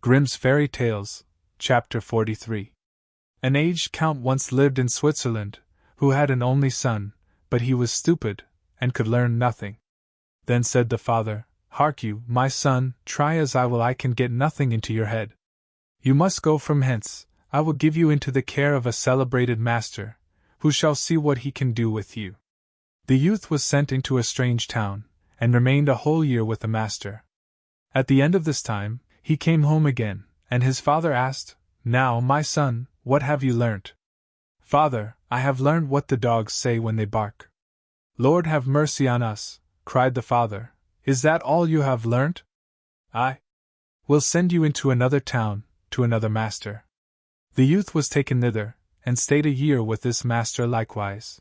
Grimm's Fairy Tales, Chapter 43. An aged count once lived in Switzerland, who had an only son, but he was stupid, and could learn nothing. Then said the father, "Hark you, my son, try as I will, I can get nothing into your head. You must go from hence. I will give you into the care of a celebrated master, who shall see what he can do with you." The youth was sent into a strange town, and remained a whole year with the master. At the end of this time, he came home again, and his father asked, "Now, my son, what have you learnt?" "Father, I have learned what the dogs say when they bark." "Lord have mercy on us," cried the father, "is that all you have learnt? I will send you into another town, to another master." The youth was taken thither, and stayed a year with this master likewise.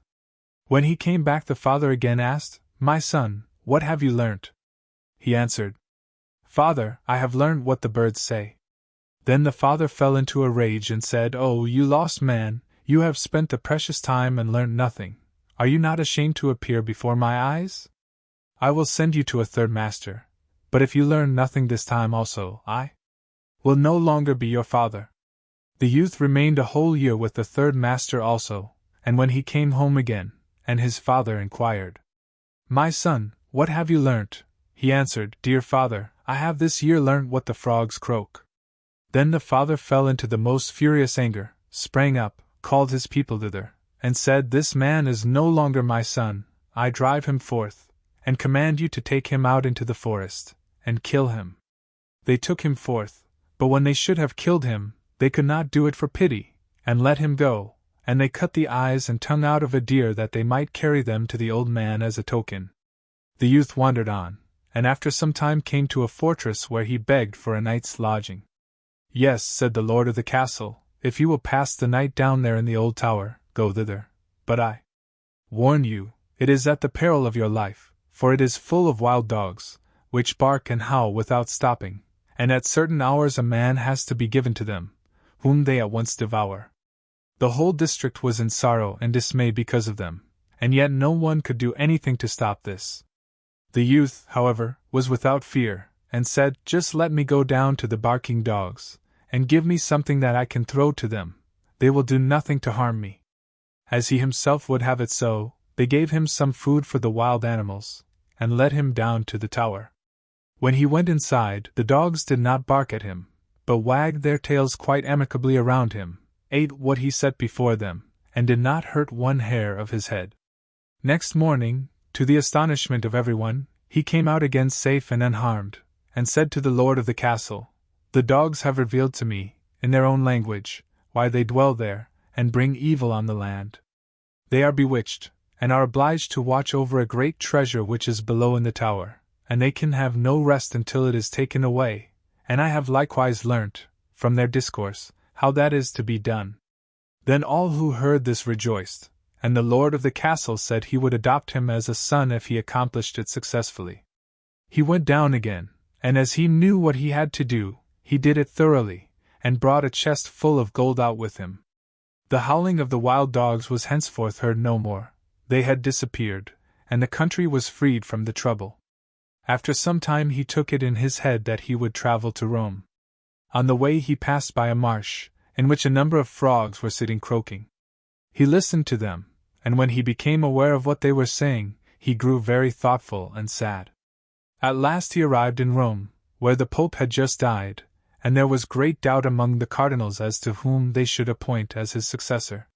When he came back, the father again asked, "My son, what have you learnt?" He answered, "Father, I have learned what the birds say." Then the father fell into a rage and said, "Oh, you lost man, you have spent the precious time and learnt nothing. Are you not ashamed to appear before my eyes? I will send you to a third master, but if you learn nothing this time also, I will no longer be your father." The youth remained a whole year with the third master also, and when he came home again, and his father inquired, "My son, what have you learnt?" he answered, "Dear father, I have this year learnt what the frogs croak." Then the father fell into the most furious anger, sprang up, called his people thither, and said, "This man is no longer my son. I drive him forth, and command you to take him out into the forest, and kill him." They took him forth, but when they should have killed him, they could not do it for pity, and let him go, and they cut the eyes and tongue out of a deer that they might carry them to the old man as a token. The youth wandered on, and after some time came to a fortress where he begged for a night's lodging. "Yes," said the lord of the castle, "if you will pass the night down there in the old tower, go thither. But I warn you, it is at the peril of your life, for it is full of wild dogs, which bark and howl without stopping, and at certain hours a man has to be given to them, whom they at once devour." The whole district was in sorrow and dismay because of them, and yet no one could do anything to stop this. The youth, however, was without fear, and said, "Just let me go down to the barking dogs, and give me something that I can throw to them, they will do nothing to harm me." As he himself would have it so, they gave him some food for the wild animals, and led him down to the tower. When he went inside, the dogs did not bark at him, but wagged their tails quite amicably around him, ate what he set before them, and did not hurt one hair of his head. Next morning, to the astonishment of everyone, he came out again safe and unharmed, and said to the lord of the castle, "The dogs have revealed to me, in their own language, why they dwell there, and bring evil on the land. They are bewitched, and are obliged to watch over a great treasure which is below in the tower, and they can have no rest until it is taken away, and I have likewise learnt, from their discourse, how that is to be done." Then all who heard this rejoiced, and the lord of the castle said he would adopt him as a son if he accomplished it successfully. He went down again, and as he knew what he had to do, he did it thoroughly, and brought a chest full of gold out with him. The howling of the wild dogs was henceforth heard no more, they had disappeared, and the country was freed from the trouble. After some time he took it in his head that he would travel to Rome. On the way he passed by a marsh, in which a number of frogs were sitting croaking. He listened to them, and when he became aware of what they were saying, he grew very thoughtful and sad. At last he arrived in Rome, where the Pope had just died, and there was great doubt among the cardinals as to whom they should appoint as his successor.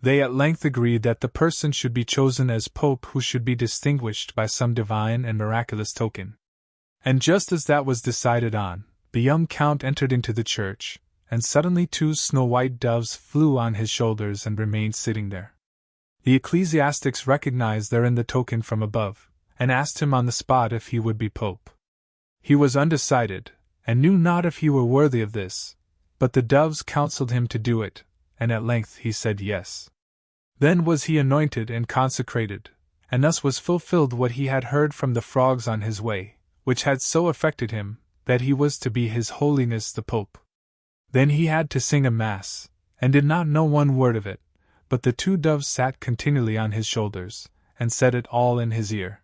They at length agreed that the person should be chosen as Pope who should be distinguished by some divine and miraculous token. And just as that was decided on, the young count entered into the church, and suddenly 2 snow-white doves flew on his shoulders and remained sitting there. The ecclesiastics recognized therein the token from above, and asked him on the spot if he would be Pope. He was undecided, and knew not if he were worthy of this, but the doves counseled him to do it, and at length he said yes. Then was he anointed and consecrated, and thus was fulfilled what he had heard from the frogs on his way, which had so affected him, that he was to be His Holiness the Pope. Then he had to sing a mass, and did not know one word of it, but the 2 doves sat continually on his shoulders, and said it all in his ear.